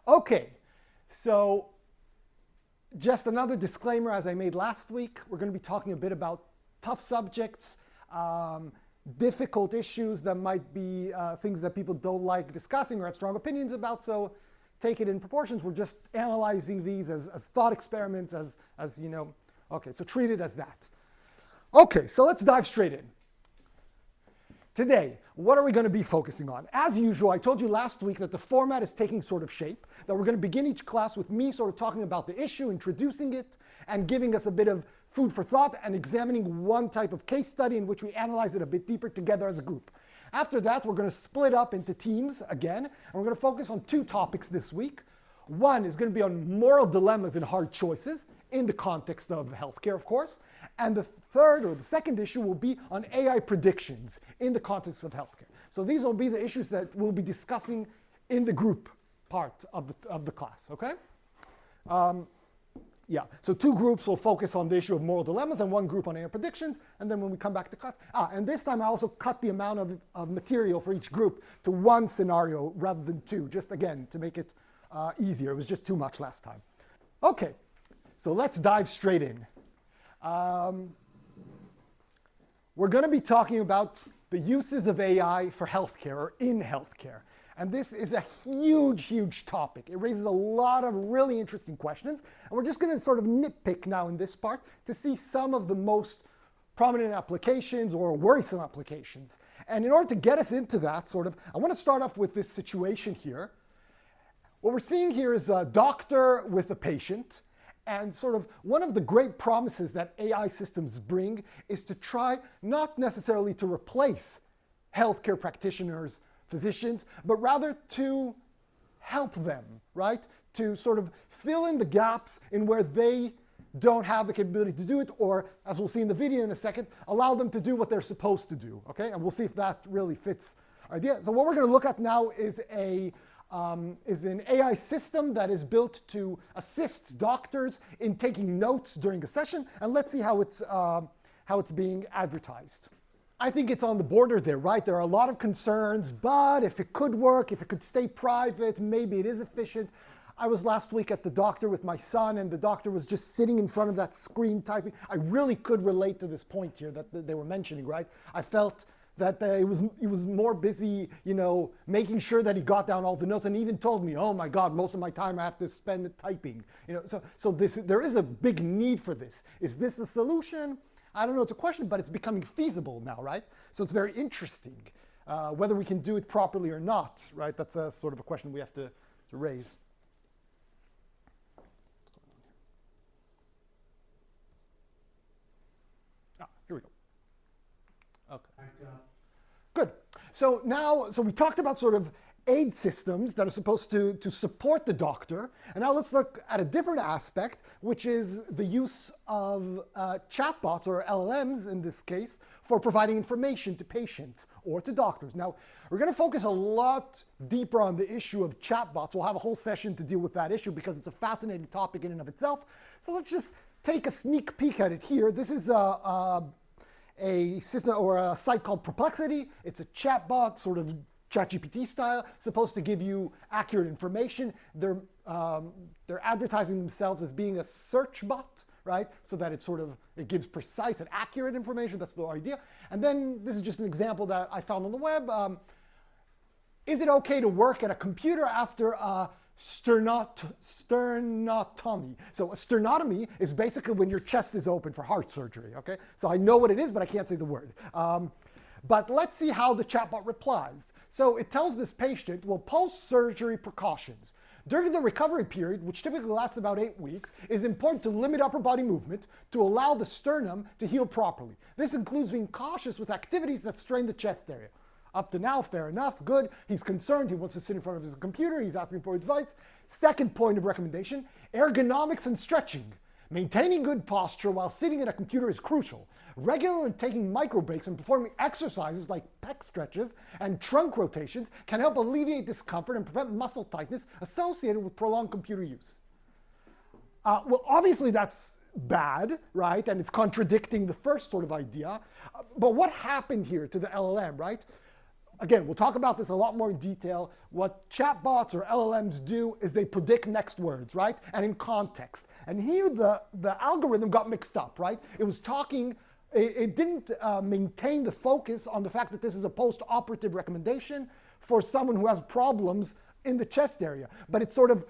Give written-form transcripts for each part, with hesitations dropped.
Okay, so just another disclaimer as I made last week. We're going to be talking a bit about tough subjects, difficult issues that might be things that people don't like discussing or have strong opinions about, so take it in proportions. We're just analyzing these as thought experiments, as you know. Okay, so treat it as that. Okay, so let's dive straight in. Today, what are we going to be focusing on? As usual, I told you last week that the format is taking sort of shape, that we're going to begin each class with me sort of talking about the issue, introducing it, and giving us a bit of food for thought and examining one type of case study in which we analyze it a bit deeper together as a group. After that, we're going to split up into teams again, and we're going to focus on two topics this week. One is going to be on moral dilemmas and hard choices in the context of healthcare, of course. And the third or the second issue will be on AI predictions in the context of healthcare. So these will be the issues that we'll be discussing in the group part of the class, okay? So two groups will focus on the issue of moral dilemmas and one group on AI predictions. And then when we come back to class, and this time I also cut the amount of material for each group to one scenario rather than two, just again to make it easier. It was just too much last time. Okay, so let's dive straight in. We're going to be talking about the uses of AI for healthcare or in healthcare. And this is a huge, huge topic. It raises a lot of really interesting questions. And we're just going to sort of nitpick now in this part to see some of the most prominent applications or worrisome applications. And in order to get us into that I want to start off with this situation here. What we're seeing here is a doctor with a patient. And sort of one of the great promises that AI systems bring is to try not necessarily to replace healthcare practitioners, physicians, but rather to help them, right? To sort of fill in the gaps in where they don't have the capability to do it, or as we'll see in the video in a second, allow them to do what they're supposed to do, okay? And we'll see if that really fits our idea. So what we're going to look at now is an AI system that is built to assist doctors in taking notes during a session, and let's see how it's being advertised. I think it's on the border there, right? There are a lot of concerns, but if it could work, if it could stay private, maybe it is efficient. I was last week at the doctor with my son, and the doctor was just sitting in front of that screen typing. I really could relate to this point here that they were mentioning, right? I felt that he was more busy, making sure that he got down all the notes, and he even told me, oh my God, most of my time I have to spend it typing. So there is a big need for this. Is this the solution? I don't know, it's a question, but it's becoming feasible now, right? So it's very interesting whether we can do it properly or not, right? That's a sort of a question we have to raise. Here we go. Okay. Good. So we talked about sort of aid systems that are supposed to support the doctor. And now let's look at a different aspect, which is the use of chatbots, or LLMs in this case, for providing information to patients or to doctors. Now, we're going to focus a lot deeper on the issue of chatbots. We'll have a whole session to deal with that issue because it's a fascinating topic in and of itself. So let's just take a sneak peek at it here. This is a system or a site called Perplexity. It's a chatbot, sort of ChatGPT style, supposed to give you accurate information. They're advertising themselves as being a search bot, right? So that it gives precise and accurate information. That's the idea. And then this is just an example that I found on the web. Is it okay to work at a computer after a sternotomy? So a sternotomy is basically when your chest is open for heart surgery, okay? So I know what it is, but I can't say the word. But let's see how the chatbot replies. So it tells this patient, well, post-surgery precautions. During the recovery period, which typically lasts about 8 weeks, it is important to limit upper body movement to allow the sternum to heal properly. This includes being cautious with activities that strain the chest area. Up to now, fair enough, good. He's concerned, he wants to sit in front of his computer, he's asking for advice. Second point of recommendation, ergonomics and stretching. Maintaining good posture while sitting at a computer is crucial. Regularly taking micro breaks and performing exercises like pec stretches and trunk rotations can help alleviate discomfort and prevent muscle tightness associated with prolonged computer use. Well, obviously that's bad, right? And it's contradicting the first sort of idea. But what happened here to the LLM, right? again, we'll talk about this a lot more in detail. What chatbots or LLMs do is they predict next words, right? And in context. And here the algorithm got mixed up, right? It was talking, it didn't maintain the focus on the fact that this is a post-operative recommendation for someone who has problems in the chest area. But it's sort of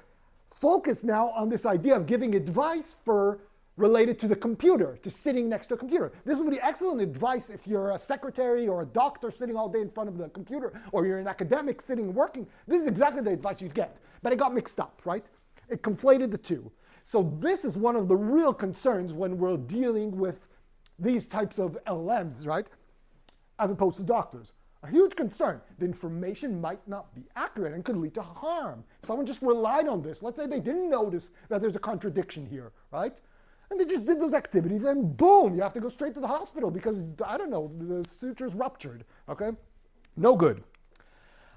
focused now on this idea of giving advice for related to the computer, to sitting next to a computer. This would be excellent advice if you're a secretary or a doctor sitting all day in front of the computer, or you're an academic sitting working. This is exactly the advice you'd get. But it got mixed up, right? It conflated the two. So this is one of the real concerns when we're dealing with these types of LLMs, right? As opposed to doctors. A huge concern. The information might not be accurate and could lead to harm. Someone just relied on this. Let's say they didn't notice that there's a contradiction here, right? And they just did those activities and boom, you have to go straight to the hospital because, I don't know, the suture's ruptured, okay? No good.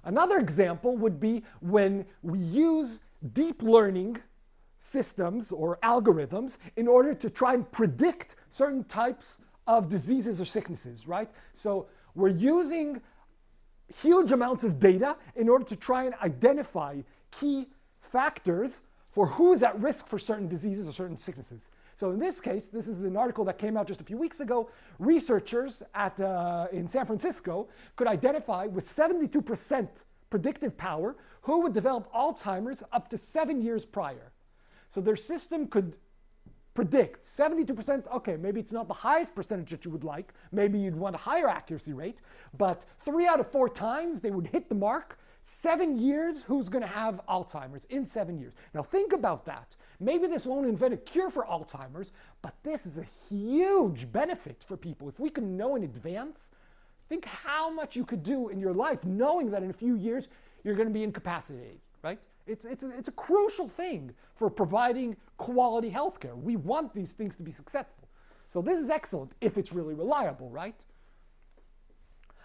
Another example would be when we use deep learning systems or algorithms in order to try and predict certain types of diseases or sicknesses, right? So we're using huge amounts of data in order to try and identify key factors for who is at risk for certain diseases or certain sicknesses. So in this case, this is an article that came out just a few weeks ago. Researchers in San Francisco could identify with 72% predictive power who would develop Alzheimer's up to 7 years prior. So their system could predict 72%, okay, maybe it's not the highest percentage that you would like, maybe you'd want a higher accuracy rate, but 3 out of 4 times they would hit the mark. 7 years, who's going to have Alzheimer's in 7 years? Now think about that. Maybe this won't invent a cure for Alzheimer's, but this is a huge benefit for people. If we can know in advance, think how much you could do in your life knowing that in a few years you're going to be incapacitated, right? It's a crucial thing for providing quality healthcare. We want these things to be successful. So this is excellent if it's really reliable, right?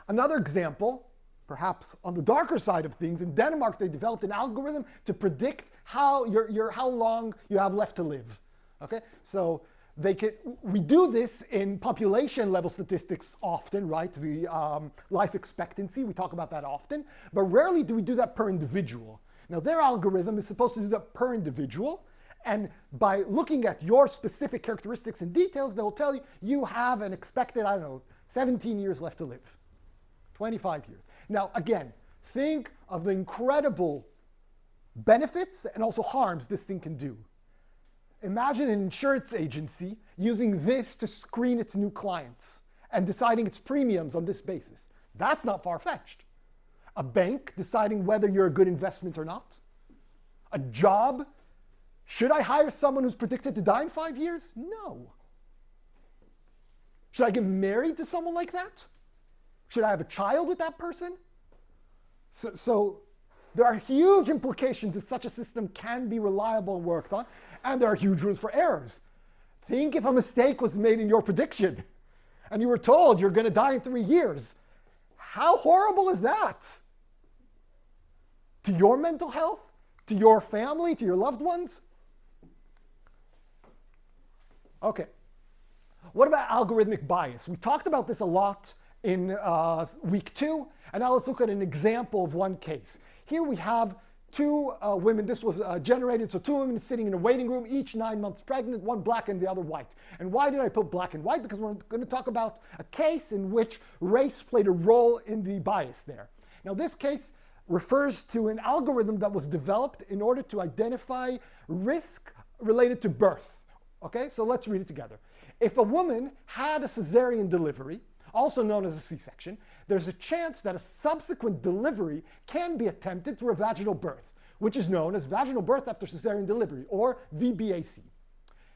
Another example, perhaps on the darker side of things, in Denmark they developed an algorithm to predict how long you have left to live. Okay, so we do this in population level statistics often, right? The life expectancy, we talk about that often, but rarely do we do that per individual. Now their algorithm is supposed to do that per individual, and by looking at your specific characteristics and details, they'll tell you you have an expected, 17 years left to live, 25 years. Now, again, think of the incredible benefits and also harms this thing can do. Imagine an insurance agency using this to screen its new clients and deciding its premiums on this basis. That's not far-fetched. A bank deciding whether you're a good investment or not. A job, should I hire someone who's predicted to die in 5 years? No. Should I get married to someone like that? Should I have a child with that person? So there are huge implications that such a system can be reliable and worked on, and there are huge rooms for errors. Think if a mistake was made in your prediction, and you were told you're going to die in 3 years. How horrible is that? To your mental health? To your family? To your loved ones? Okay. What about algorithmic bias? We talked about this a lot in week 2, and now let's look at an example of one case. Here we have 2 women. This was generated, so 2 women sitting in a waiting room, each 9 months pregnant, one black and the other white. And why did I put black and white? Because we're going to talk about a case in which race played a role in the bias there. Now this case refers to an algorithm that was developed in order to identify risk related to birth. Okay, so let's read it together. If a woman had a cesarean delivery, also known as a C-section, there's a chance that a subsequent delivery can be attempted through a vaginal birth, which is known as vaginal birth after cesarean delivery, or VBAC.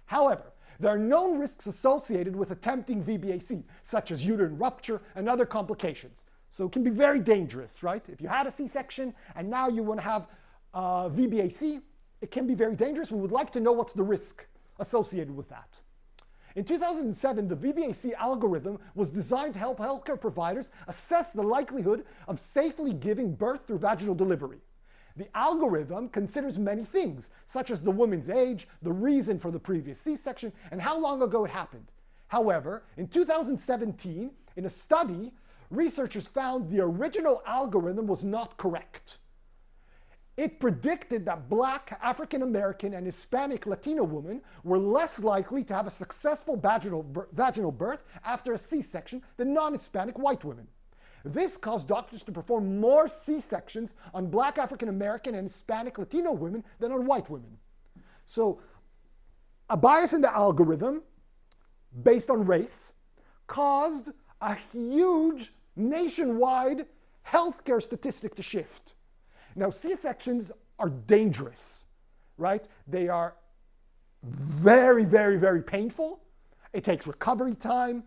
However, there are known risks associated with attempting VBAC, such as uterine rupture and other complications. So it can be very dangerous, right? If you had a C-section and now you want to have VBAC, it can be very dangerous. We would like to know what's the risk associated with that. In 2007, the VBAC algorithm was designed to help healthcare providers assess the likelihood of safely giving birth through vaginal delivery. The algorithm considers many things, such as the woman's age, the reason for the previous C-section, and how long ago it happened. However, in 2017, in a study, researchers found the original algorithm was not correct. It predicted that Black, African American, and Hispanic Latino women were less likely to have a successful vaginal birth after a C-section than non-Hispanic white women. This caused doctors to perform more C-sections on Black, African American, and Hispanic Latino women than on white women. So, a bias in the algorithm based on race caused a huge nationwide healthcare statistic to shift. Now, C-sections are dangerous, right? They are very, very, very painful. It takes recovery time.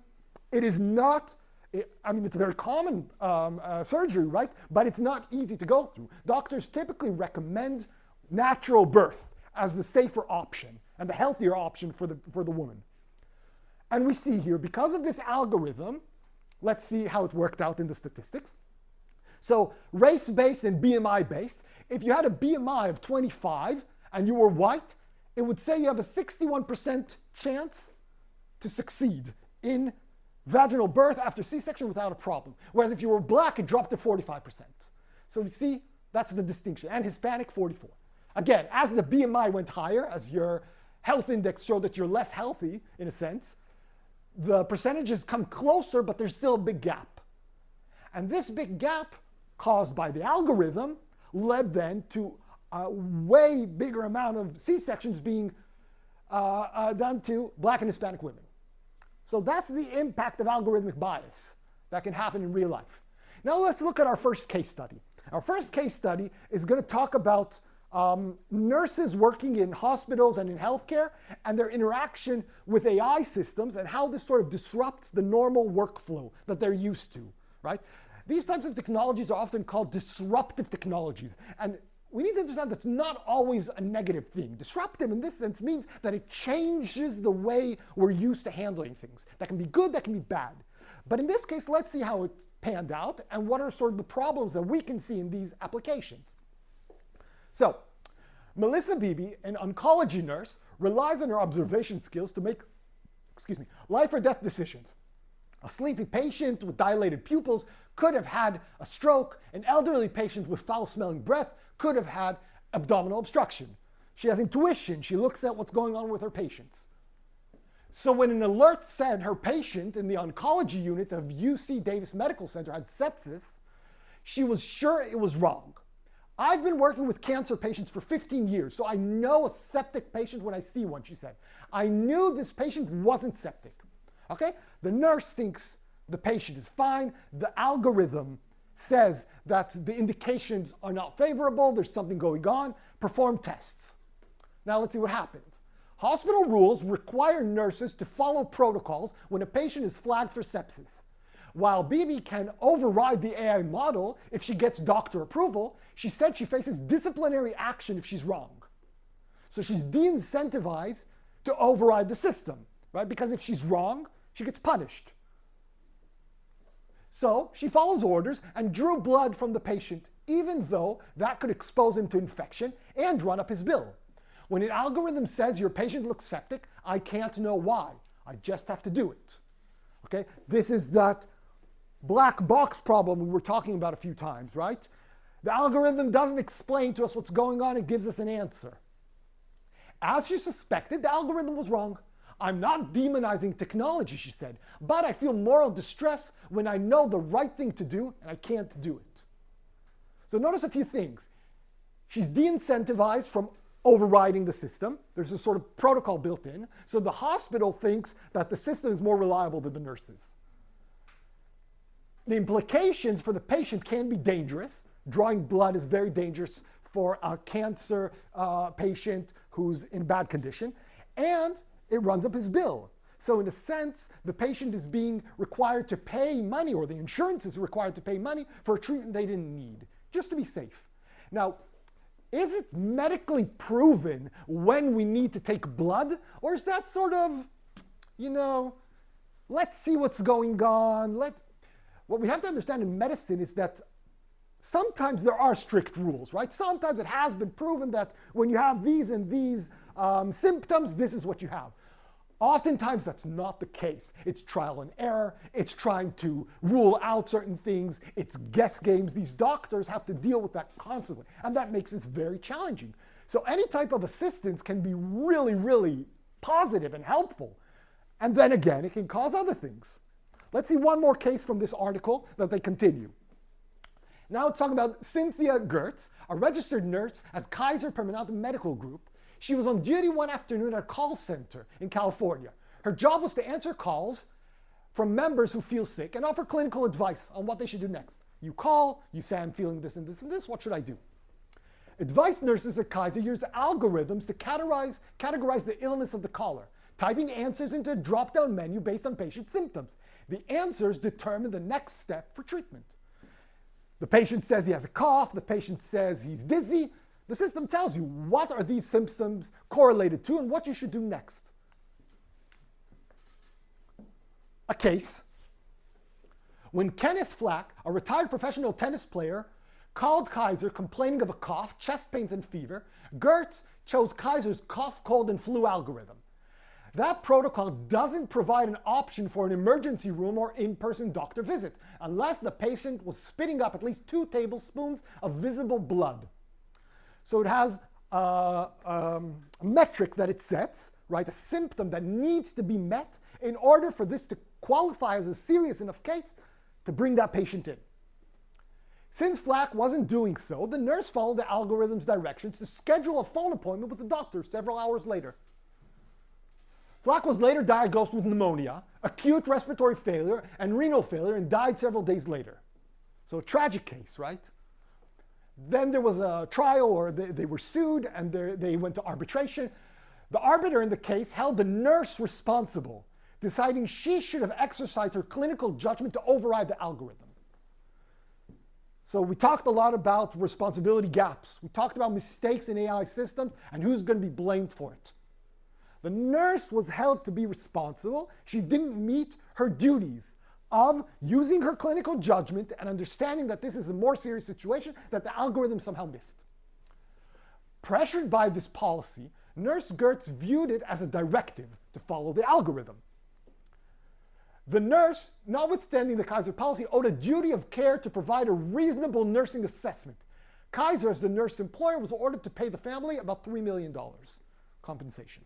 It is not, it's a very common surgery, right? But it's not easy to go through. Doctors typically recommend natural birth as the safer option and the healthier option for the woman. And we see here, because of this algorithm, let's see how it worked out in the statistics. So race-based and BMI-based, if you had a BMI of 25 and you were white, it would say you have a 61% chance to succeed in vaginal birth after C-section without a problem. Whereas if you were Black, it dropped to 45%. So you see, that's the distinction. And Hispanic, 44. Again, as the BMI went higher, as your health index showed that you're less healthy, in a sense, the percentages come closer, but there's still a big gap. And this big gap, caused by the algorithm, led then to a way bigger amount of C-sections being done to Black and Hispanic women. So that's the impact of algorithmic bias that can happen in real life. Now let's look at our first case study. Our first case study is going to talk about nurses working in hospitals and in healthcare and their interaction with AI systems and how this sort of disrupts the normal workflow that they're used to, right? These types of technologies are often called disruptive technologies. And we need to understand that's not always a negative thing. Disruptive in this sense means that it changes the way we're used to handling things. That can be good, that can be bad. But in this case, let's see how it panned out and what are sort of the problems that we can see in these applications. So, Melissa Beebe, an oncology nurse, relies on her observation skills to make, life or death decisions. A sleepy patient with dilated pupils could have had a stroke. An elderly patient with foul-smelling breath could have had abdominal obstruction. She has intuition. She looks at what's going on with her patients. So when an alert said her patient in the oncology unit of UC Davis Medical Center had sepsis, she was sure it was wrong. I've been working with cancer patients for 15 years, so I know a septic patient when I see one, she said. I knew this patient wasn't septic. Okay? The nurse thinks the patient is fine. The algorithm says that the indications are not favorable, there's something going on. Perform tests. Now let's see what happens. Hospital rules require nurses to follow protocols when a patient is flagged for sepsis. While Beebe can override the AI model if she gets doctor approval, she said she faces disciplinary action if she's wrong. So she's de-incentivized to override the system, right? Because if she's wrong, she gets punished. So she follows orders and drew blood from the patient, even though that could expose him to infection and run up his bill. When an algorithm says your patient looks septic, I can't know why. I just have to do it. Okay? This is that black box problem we were talking about a few times, right? The algorithm doesn't explain to us what's going on, it gives us an answer. As she suspected, the algorithm was wrong. I'm not demonizing technology, she said, but I feel moral distress when I know the right thing to do and I can't do it. So notice a few things. She's de-incentivized from overriding the system. There's a sort of protocol built in. So the hospital thinks that the system is more reliable than the nurses. The implications for the patient can be dangerous. Drawing blood is very dangerous for a cancer patient who's in bad condition. And it runs up his bill. So in a sense, the patient is being required to pay money, or the insurance is required to pay money for a treatment they didn't need, just to be safe. Now, is it medically proven when we need to take blood? Or is that sort of, let's see what's going on. What we have to understand in medicine is that sometimes there are strict rules, right? Sometimes it has been proven that when you have these and these symptoms, this is what you have. Oftentimes that's not the case. It's trial and error. It's trying to rule out certain things. It's guess games. These doctors have to deal with that constantly, and that makes it very challenging. So any type of assistance can be really, really positive and helpful. And then again, it can cause other things. Let's see one more case from this article that they continue. Now it's talking about Cynthia Gertz, a registered nurse at Kaiser Permanente Medical Group. She was on duty one afternoon at a call center in California. Her job was to answer calls from members who feel sick and offer clinical advice on what they should do next. You call, you say, I'm feeling this and this and this, what should I do? Advice nurses at Kaiser use algorithms to categorize the illness of the caller, typing answers into a drop-down menu based on patient symptoms. The answers determine the next step for treatment. The patient says he has a cough, the patient says he's dizzy. The system tells you what are these symptoms correlated to and what you should do next. A case. When Kenneth Flack, a retired professional tennis player, called Kaiser complaining of a cough, chest pains, and fever, Gertz chose Kaiser's cough, cold, and flu algorithm. That protocol doesn't provide an option for an emergency room or in-person doctor visit unless the patient was spitting up at least 2 tablespoons of visible blood. So it has a metric that it sets, right, a symptom that needs to be met in order for this to qualify as a serious enough case to bring that patient in. Since Flack wasn't doing so, the nurse followed the algorithm's directions to schedule a phone appointment with the doctor several hours later. Flack was later diagnosed with pneumonia, acute respiratory failure, and renal failure, and died several days later. So a tragic case, right? Then there was a trial, or they were sued, and they went to arbitration. The arbiter in the case held the nurse responsible, deciding she should have exercised her clinical judgment to override the algorithm. So we talked a lot about responsibility gaps. We talked about mistakes in AI systems and who's going to be blamed for it. The nurse was held to be responsible. She didn't meet her duties of using her clinical judgment and understanding that this is a more serious situation that the algorithm somehow missed. Pressured by this policy, Nurse Gertz viewed it as a directive to follow the algorithm. The nurse, notwithstanding the Kaiser policy, owed a duty of care to provide a reasonable nursing assessment. Kaiser, as the nurse employer, was ordered to pay the family about $3 million compensation.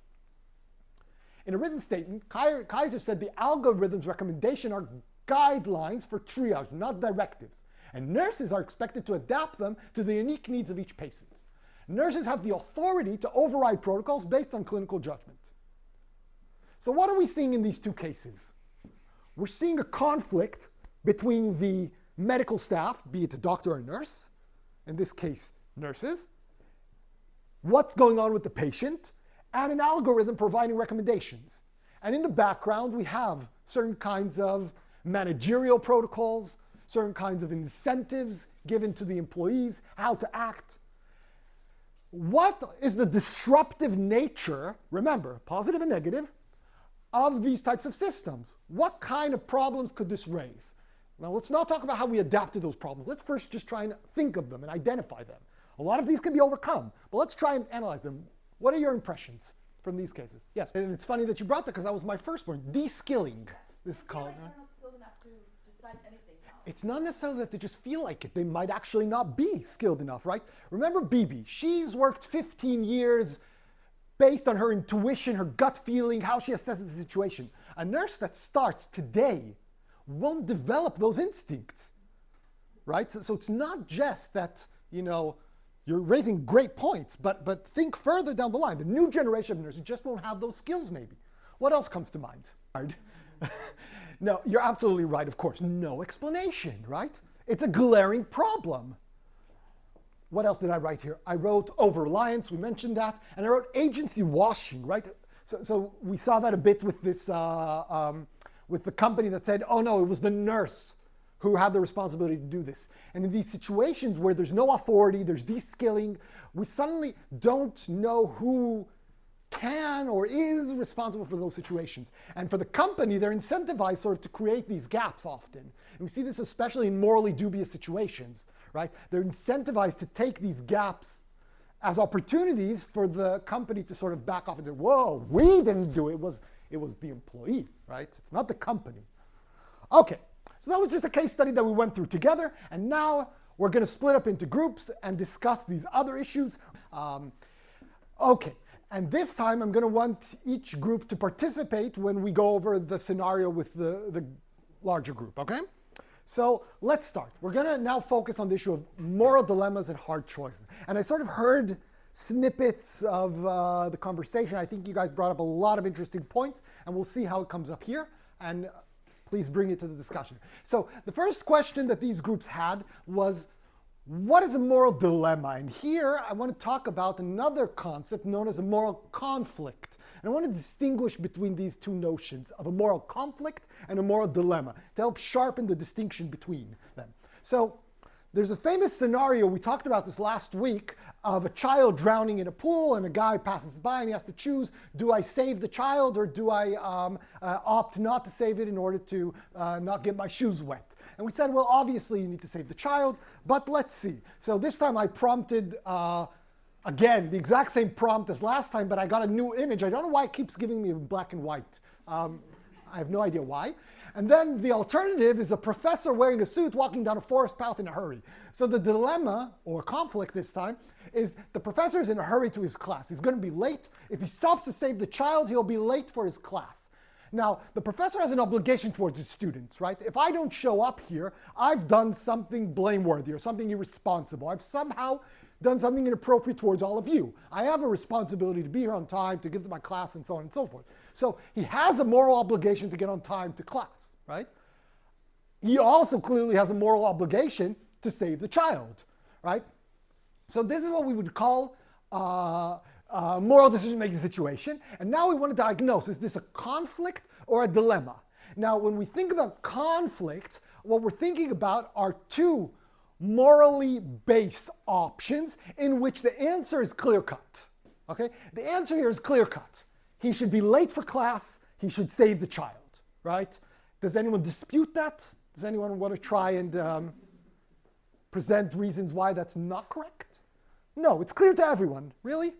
In a written statement, Kaiser said the algorithm's recommendation are guidelines for triage, not directives, and nurses are expected to adapt them to the unique needs of each patient. Nurses have the authority to override protocols based on clinical judgment. So what are we seeing in these two cases? We're seeing a conflict between the medical staff, be it a doctor or a nurse, in this case, nurses, what's going on with the patient, and an algorithm providing recommendations. And in the background, we have certain kinds of managerial protocols, certain kinds of incentives given to the employees, how to act. What is the disruptive nature, remember, positive and negative, of these types of systems? What kind of problems could this raise? Now, let's not talk about how we adapt to those problems. Let's first just try and think of them and identify them. A lot of these can be overcome, but let's try and analyze them. What are your impressions from these cases? Yes, and it's funny that you brought that because that was my first one. De-skilling, this is called. They're not skilled enough to decide anything now. It's not necessarily that they just feel like it. They might actually not be skilled enough, right? Remember Bibi. She's worked 15 years based on her intuition, her gut feeling, how she assesses the situation. A nurse that starts today won't develop those instincts, right? So it's not just that, you're raising great points, but think further down the line. The new generation of nurses just won't have those skills maybe. What else comes to mind? No, you're absolutely right, of course. No explanation, right? It's a glaring problem. What else did I write here? I wrote over-reliance, we mentioned that, and I wrote agency washing, right? So we saw that a bit with this, with the company that said, oh no, it was the nurse who had the responsibility to do this. And in these situations where there's no authority, there's de-skilling, we suddenly don't know who can or is responsible for those situations. And for the company, they're incentivized sort of to create these gaps often. And we see this especially in morally dubious situations, right? They're incentivized to take these gaps as opportunities for the company to sort of back off and say, whoa, we didn't do it. It was the employee, right? It's not the company. Okay, so that was just a case study that we went through together, and now we're going to split up into groups and discuss these other issues. Okay, and this time I'm going to want each group to participate when we go over the scenario with the larger group, okay? So let's start. We're going to now focus on the issue of moral dilemmas and hard choices. And I sort of heard snippets of the conversation. I think you guys brought up a lot of interesting points, and we'll see how it comes up here. And please bring it to the discussion. So the first question that these groups had was, what is a moral dilemma? And here I want to talk about another concept known as a moral conflict. And I want to distinguish between these two notions of a moral conflict and a moral dilemma to help sharpen the distinction between them. So there's a famous scenario, we talked about this last week, of a child drowning in a pool and a guy passes by and he has to choose, do I save the child or do I opt not to save it in order to not get my shoes wet? And we said, well, obviously you need to save the child, but let's see. So this time I prompted, again, the exact same prompt as last time, but I got a new image. I don't know why it keeps giving me black and white. I have no idea why. And then the alternative is a professor wearing a suit walking down a forest path in a hurry. So the dilemma, or conflict this time, is the professor is in a hurry to his class. He's going to be late. If he stops to save the child, he'll be late for his class. Now, the professor has an obligation towards his students, right? If I don't show up here, I've done something blameworthy or something irresponsible. I've somehow done something inappropriate towards all of you. I have a responsibility to be here on time, to give to my class, and so on and so forth. So he has a moral obligation to get on time to class, right? He also clearly has a moral obligation to save the child, right? So this is what we would call a moral decision-making situation. And now we want to diagnose, is this a conflict or a dilemma? Now, when we think about conflict, what we're thinking about are two morally based options in which the answer is clear-cut. Okay? The answer here is clear-cut. He should be late for class. He should save the child, right? Does anyone dispute that? Does anyone want to try and present reasons why that's not correct? No, it's clear to everyone. Really?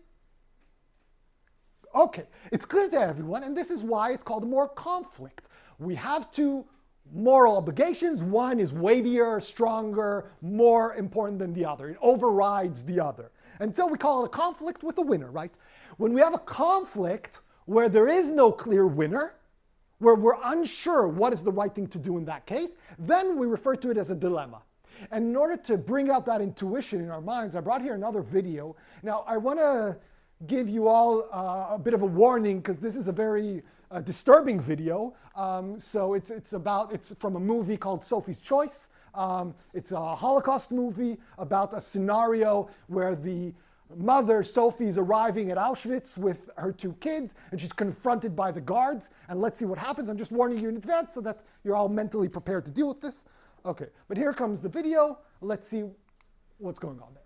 Okay, it's clear to everyone, and this is why it's called a moral conflict. We have two moral obligations. One is weightier, stronger, more important than the other. It overrides the other. Until we call it a conflict with a winner, right? When we have a conflict where there is no clear winner, where we're unsure what is the right thing to do in that case, then we refer to it as a dilemma. And in order to bring out that intuition in our minds, I brought here another video. Now, I want to give you all a bit of a warning because this is a very disturbing video. So it's from a movie called Sophie's Choice. It's a Holocaust movie about a scenario where the mother, Sophie, is arriving at Auschwitz with her two kids, and she's confronted by the guards. And let's see what happens. I'm just warning you in advance so that you're all mentally prepared to deal with this. Okay, but here comes the video. Let's see what's going on there.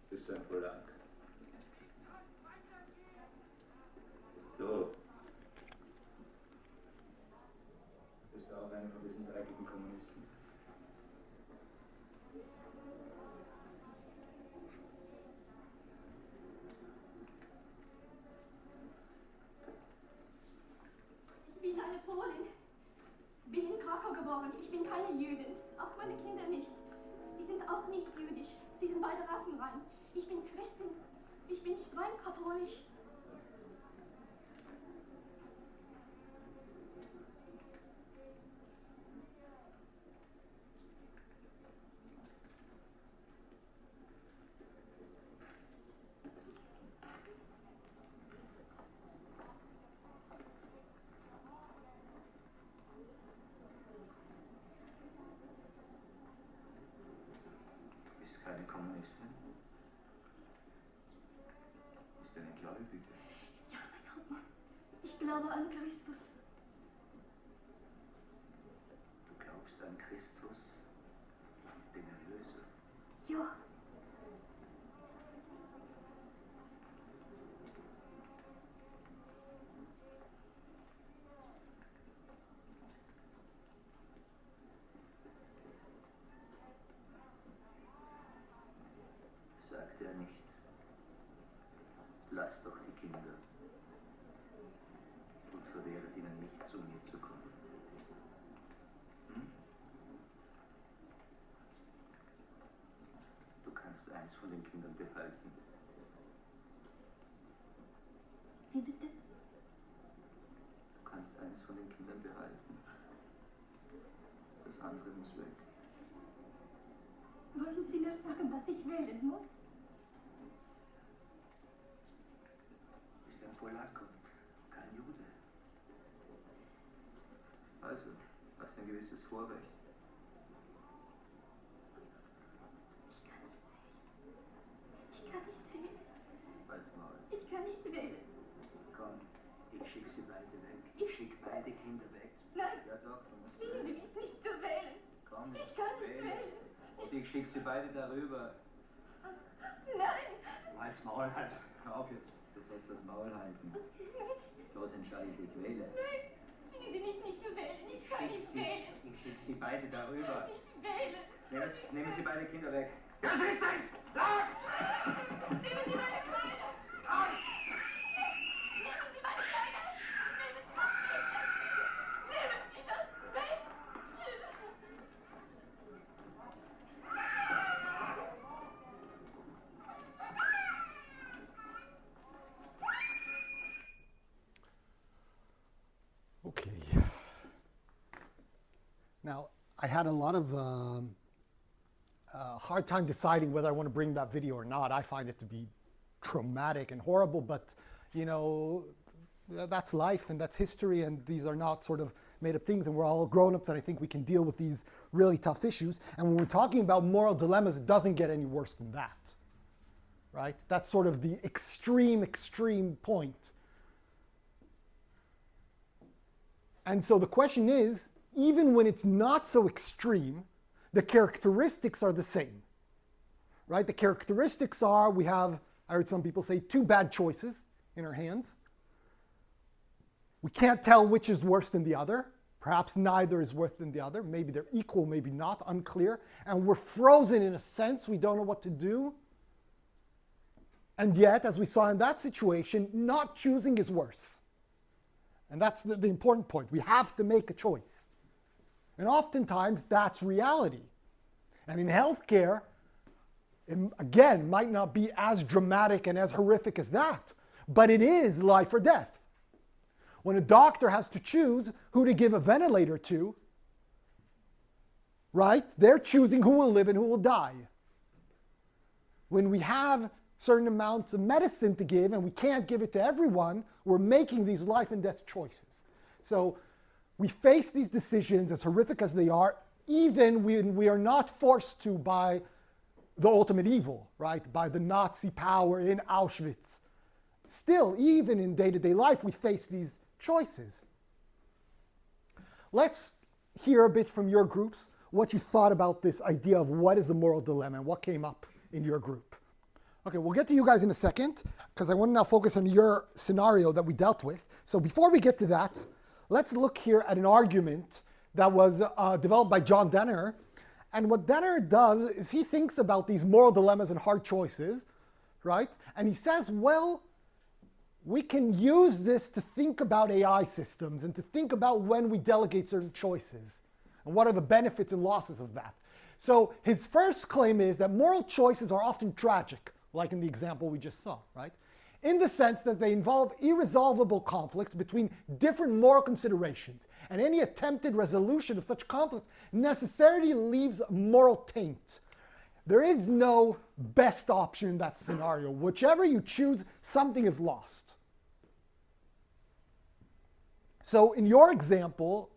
Bist du ein Verlag? So. Bist du auch einer von diesen dreckigen Kommunisten? Ich bin eine Polin. Bin in Krakau geboren. Ich bin keine Jüdin. Auch meine Kinder nicht. Sie sind auch nicht jüdisch. Sie sind beide rassenrein. Ich bin Christin. Ich bin streng katholisch. glaube an Christus. Du glaubst an Christus, den Erlöser. Ja. Sagt er nicht. Lasst doch die Kinder und verwehret ihnen nicht, zu mir zu kommen. Hm? Du kannst eins von den Kindern behalten. Wie bitte? Du kannst eins von den Kindern behalten. Das andere muss weg. Wollen Sie mir sagen, was ich wählen muss? Du bist ein Polack und kein Jude. Also, hast ein gewisses Vorrecht. Ich kann nicht wählen. Halt's Maul. Ich kann nicht wählen. Komm, ich schick sie beide weg. Ich schick beide Kinder weg. Nein, Ja doch, du musst zwingen Sie wählen. mich nicht zu wählen. Komm, Ich kann nicht wählen. Und ich schick sie beide darüber. Nein. Halt's Maul halt. Hör auf jetzt. Du sollst das Maul halten. Los, entscheide dich, wähle. Nein, zwingen Sie mich nicht zu wählen. Ich kann nicht wählen. Ich schick sie beide darüber. Ich wähle. Nehmen Sie beide Kinder weg. Nehmen Sie meine Kleine. Nehmen Sie meine Kleine. Nehmen Sie das weg. Tschüss. Okay. Now, I had a lot of hard time deciding whether I want to bring that video or not. I find it to be traumatic and horrible, but you know, that's life and that's history, and these are not sort of made up things, and we're all grown-ups, and I think we can deal with these really tough issues. And when we're talking about moral dilemmas, it doesn't get any worse than that, right? That's sort of the extreme point. And so the question is, even when it's not so extreme, the characteristics are the same, right? The characteristics are, we have, I heard some people say, two bad choices in our hands. We can't tell which is worse than the other. Perhaps neither is worse than the other. Maybe they're equal, maybe not, unclear. And we're frozen in a sense. We don't know what to do. And yet, as we saw in that situation, not choosing is worse. And that's the important point. We have to make a choice. And oftentimes, that's reality. And in healthcare, it, again, might not be as dramatic and as horrific as that, but it is life or death. When a doctor has to choose who to give a ventilator to, right, they're choosing who will live and who will die. When we have certain amounts of medicine to give and we can't give it to everyone, we're making these life and death choices. So we face these decisions, as horrific as they are, even when we are not forced to by the ultimate evil, right? By the Nazi power in Auschwitz. Still, even in day-to-day life, we face these choices. Let's hear a bit from your groups what you thought about this idea of what is a moral dilemma and what came up in your group. Okay, we'll get to you guys in a second because I want to now focus on your scenario that we dealt with. So before we get to that, let's look here at an argument that was developed by John Denner. And what Denner does is he thinks about these moral dilemmas and hard choices, right? And he says, well, we can use this to think about AI systems and to think about when we delegate certain choices and what are the benefits and losses of that. So his first claim is that moral choices are often tragic, like in the example we just saw, right? In the sense that they involve irresolvable conflicts between different moral considerations, and any attempted resolution of such conflicts necessarily leaves a moral taint. There is no best option in that scenario. Whichever you choose, something is lost. So in your example,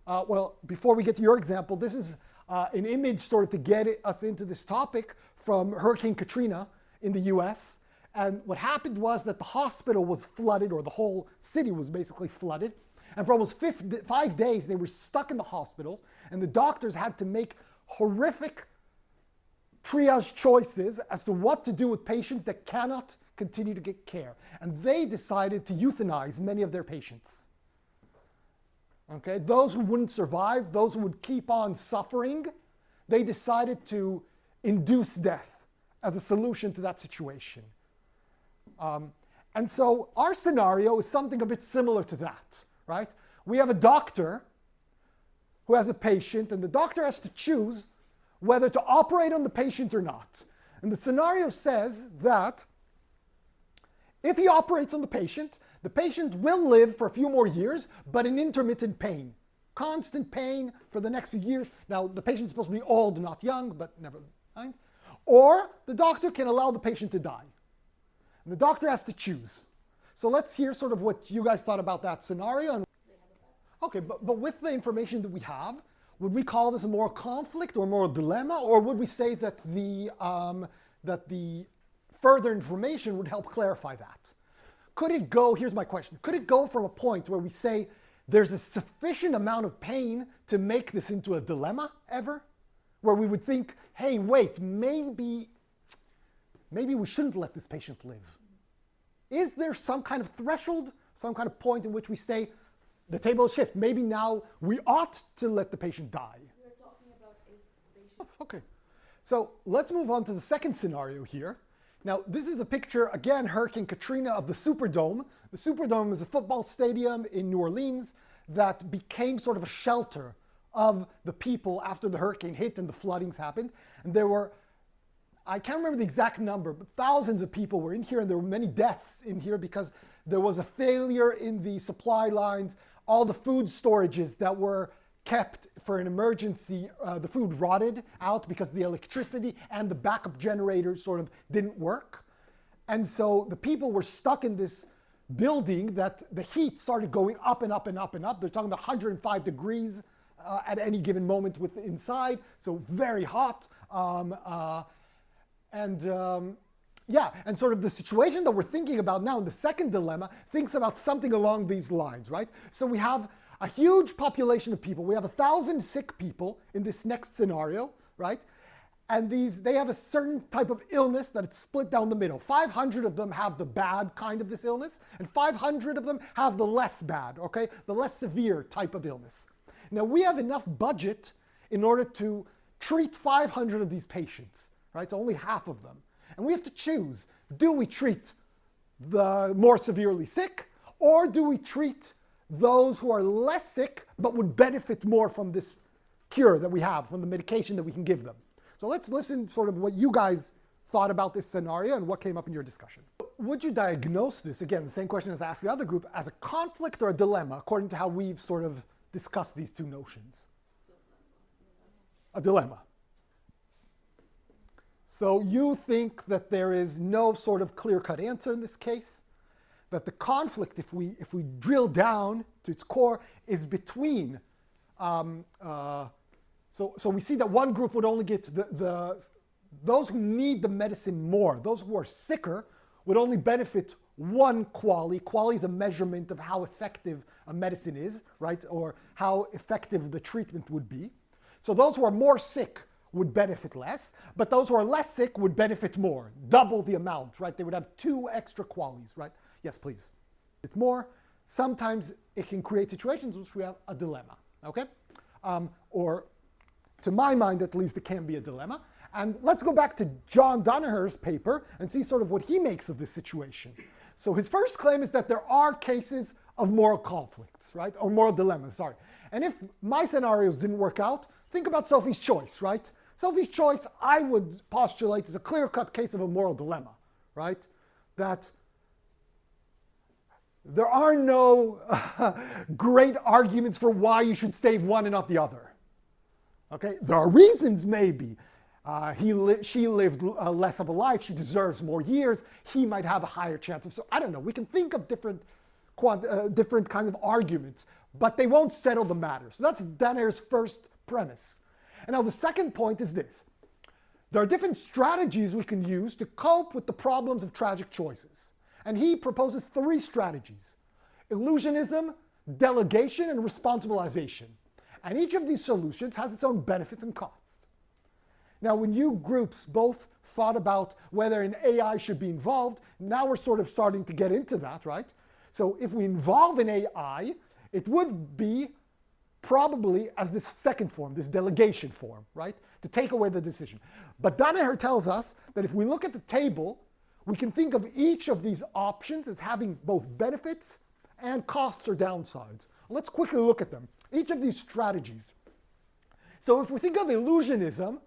well, before we get to your example, this is an image sort of to get us into this topic from Hurricane Katrina in the US. And what happened was that the hospital was flooded, or the whole city was basically flooded. And for almost 5 days, they were stuck in the hospitals. And the doctors had to make horrific triage choices as to what to do with patients that cannot continue to get care. And they decided to euthanize many of their patients. Okay, those who wouldn't survive, those who would keep on suffering, they decided to induce death as a solution to that situation. And so our scenario is something a bit similar to that, right? We have a doctor who has a patient, and the doctor has to choose whether to operate on the patient or not. And the scenario says that if he operates on the patient will live for a few more years, but in intermittent pain. Constant pain for the next few years. Now, the patient's supposed to be old, not young, but never mind. Or the doctor can allow the patient to die. And the doctor has to choose. So let's hear sort of what you guys thought about that scenario. Okay, but with the information that we have, would we call this a moral conflict or a moral dilemma? Or would we say that the further information would help clarify that? Could it go, here's my question, could it go from a point where we say there's a sufficient amount of pain to make this into a dilemma ever? Where we would think, hey, wait, maybe we shouldn't let this patient live. Is there some kind of threshold, some kind of point in which we say the table will shift? Maybe now we ought to let the patient die. We're talking about a patient. Okay, so let's move on to the second scenario here. Now, this is a picture, again, Hurricane Katrina, of the Superdome. The Superdome is a football stadium in New Orleans that became sort of a shelter of the people after the hurricane hit and the floodings happened. And there were, I can't remember the exact number, but thousands of people were in here, and there were many deaths in here because there was a failure in the supply lines. All the food storages that were kept for an emergency, the food rotted out because the electricity and the backup generators sort of didn't work. And so the people were stuck in this building that the heat started going up and up and up and up. They're talking about 105 degrees at any given moment with inside, so very hot. And sort of the situation that we're thinking about now in the second dilemma thinks about something along these lines, right? So we have a huge population of people. We have 1,000 sick people in this next scenario, right? And they have a certain type of illness that it's split down the middle. 500 of them have the bad kind of this illness, and 500 of them have the less bad, okay? The less severe type of illness. Now, we have enough budget in order to treat 500 of these patients, right? So only half of them. And we have to choose, do we treat the more severely sick, or do we treat those who are less sick but would benefit more from this cure that we have, from the medication that we can give them? So let's listen sort of what you guys thought about this scenario and what came up in your discussion. Would you diagnose this, again, the same question as I asked the other group, as a conflict or a dilemma, according to how we've sort of discussed these two notions? A dilemma. So you think that there is no sort of clear-cut answer in this case? That the conflict, if we drill down to its core, is between, so we see that one group would only get those who need the medicine more, those who are sicker would only benefit one quality. Quality is a measurement of how effective a medicine is, right? Or how effective the treatment would be. So those who are more sick would benefit less, but those who are less sick would benefit more, double the amount, right? They would have 2 extra qualities, right? Yes, please. It's more. Sometimes it can create situations in which we have a dilemma, okay? Or to my mind, at least, it can be a dilemma. And let's go back to John Danaher's paper and see sort of what he makes of this situation. So his first claim is that there are cases of moral conflicts, right? Or moral dilemmas, sorry. And if my scenarios didn't work out, think about Sophie's choice, right? Sophie's choice, I would postulate, is a clear-cut case of a moral dilemma, right? That there are no great arguments for why you should save one and not the other. Okay, there are reasons maybe. She lived less of a life. She deserves more years. He might have a higher chance of. So I don't know. We can think of different kinds of arguments, but they won't settle the matter. So that's Danaher's first premise. And now the second point is this: there are different strategies we can use to cope with the problems of tragic choices. And he proposes 3 strategies: illusionism, delegation, and responsibilization. And each of these solutions has its own benefits and costs. Now, when you groups both thought about whether an AI should be involved, now we're sort of starting to get into that, right? So if we involve an AI, it would be probably as this second form, this delegation form, right? To take away the decision. But Danaher tells us that if we look at the table, we can think of each of these options as having both benefits and costs or downsides. Let's quickly look at them. Each of these strategies. So if we think of illusionism,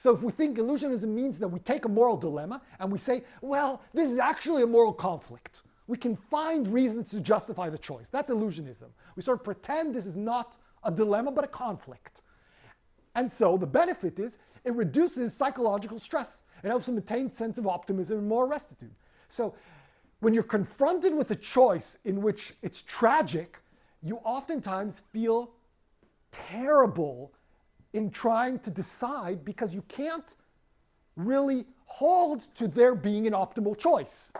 illusionism means that we take a moral dilemma and we say, well, this is actually a moral conflict. We can find reasons to justify the choice. That's illusionism. We sort of pretend this is not a dilemma, but a conflict. And so the benefit is it reduces psychological stress. It helps to maintain a sense of optimism and moral rectitude. So when you're confronted with a choice in which it's tragic, you oftentimes feel terrible in trying to decide because you can't really hold to there being an optimal choice.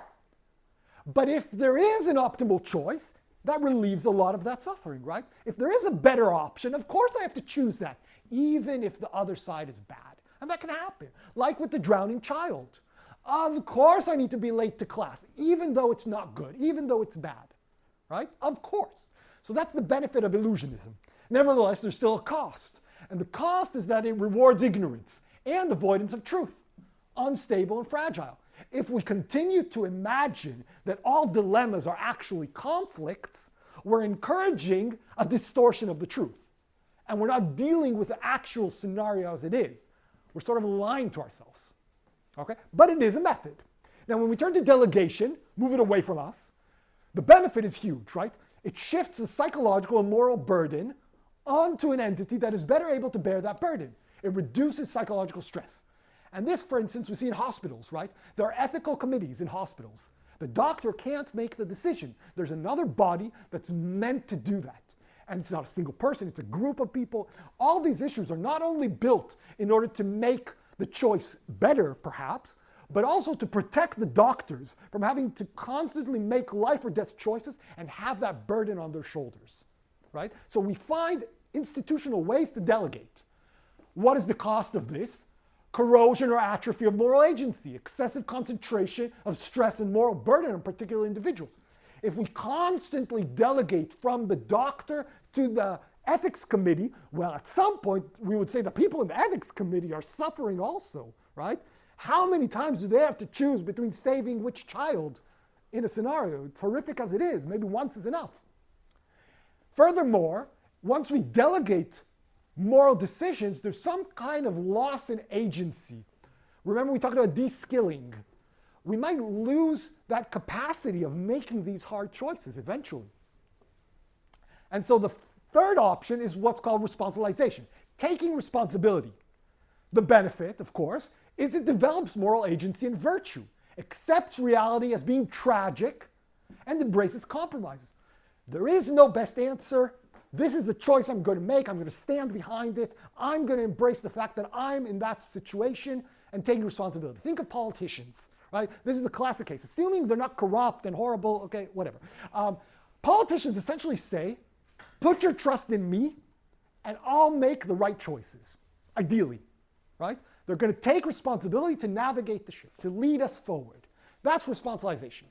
But if there is an optimal choice, that relieves a lot of that suffering, right? If there is a better option, of course I have to choose that, even if the other side is bad. And that can happen, like with the drowning child. Of course I need to be late to class, even though it's not good, even though it's bad, right? Of course. So that's the benefit of illusionism. Nevertheless, there's still a cost. And the cost is that it rewards ignorance and avoidance of truth, unstable and fragile. If we continue to imagine that all dilemmas are actually conflicts, we're encouraging a distortion of the truth. And we're not dealing with the actual scenario as it is. We're sort of lying to ourselves. Okay? But it is a method. Now, when we turn to delegation, move it away from us, the benefit is huge, right? It shifts the psychological and moral burden onto an entity that is better able to bear that burden. It reduces psychological stress. And this, for instance, we see in hospitals, right? There are ethical committees in hospitals. The doctor can't make the decision. There's another body that's meant to do that. And it's not a single person, it's a group of people. All these issues are not only built in order to make the choice better, perhaps, but also to protect the doctors from having to constantly make life or death choices and have that burden on their shoulders, right? So we find institutional ways to delegate. What is the cost of this? Corrosion or atrophy of moral agency, excessive concentration of stress and moral burden on particular individuals. If we constantly delegate from the doctor to the ethics committee, well, at some point we would say the people in the ethics committee are suffering also, right? How many times do they have to choose between saving which child in a scenario? It's horrific as it is. Maybe once is enough. Furthermore, once we delegate moral decisions, there's some kind of loss in agency. Remember we talked about de-skilling. We might lose that capacity of making these hard choices eventually. And so the third option is what's called responsibilization, taking responsibility. The benefit, of course, is it develops moral agency and virtue, accepts reality as being tragic, and embraces compromises. There is no best answer. This is the choice I'm going to make. I'm going to stand behind it. I'm going to embrace the fact that I'm in that situation and taking responsibility. Think of politicians, right? This is the classic case. Assuming they're not corrupt and horrible, okay, whatever. Politicians essentially say, put your trust in me and I'll make the right choices, ideally, right? They're going to take responsibility to navigate the ship, to lead us forward. That's responsibilization.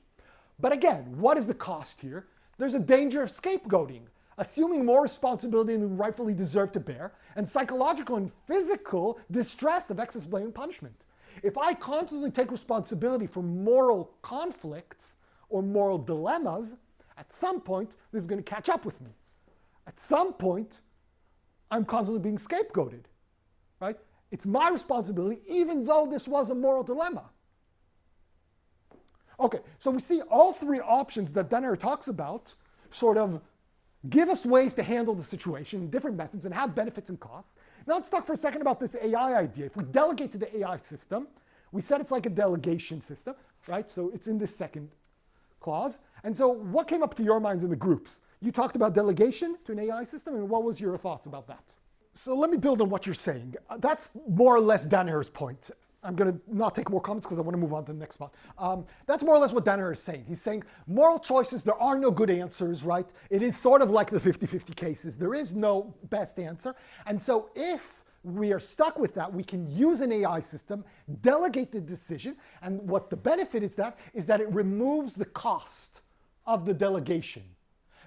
But again, what is the cost here? There's a danger of scapegoating, assuming more responsibility than we rightfully deserve to bear, and psychological and physical distress of excess blame and punishment. If I constantly take responsibility for moral conflicts or moral dilemmas, at some point, this is going to catch up with me. At some point, I'm constantly being scapegoated, right? It's my responsibility, even though this was a moral dilemma. Okay, so we see all 3 options that Danaher talks about sort of give us ways to handle the situation, different methods, and have benefits and costs. Now let's talk for a second about this AI idea. If we delegate to the AI system, we said it's like a delegation system, right? So it's in this second clause. And so what came up to your minds in the groups? You talked about delegation to an AI system, and what was your thoughts about that? So let me build on what you're saying. That's more or less Danaher's point. I'm going to not take more comments because I want to move on to the next spot. That's more or less what Danaher is saying. He's saying moral choices, there are no good answers, right? It is sort of like the 50-50 cases. There is no best answer. And so if we are stuck with that, we can use an AI system, delegate the decision, and what the benefit is that it removes the cost of the delegation.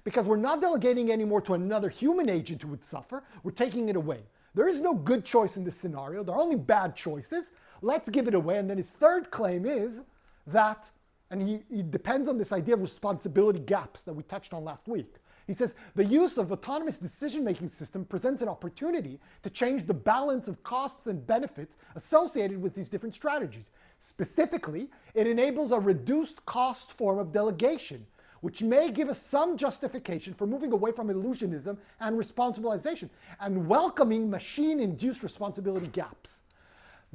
Because we're not delegating anymore to another human agent who would suffer, we're taking it away. There is no good choice in this scenario, there are only bad choices. Let's give it away. And then his third claim is that, and he depends on this idea of responsibility gaps that we touched on last week. He says, the use of autonomous decision-making system presents an opportunity to change the balance of costs and benefits associated with these different strategies. Specifically, it enables a reduced cost form of delegation, which may give us some justification for moving away from illusionism and responsibilization and welcoming machine-induced responsibility gaps.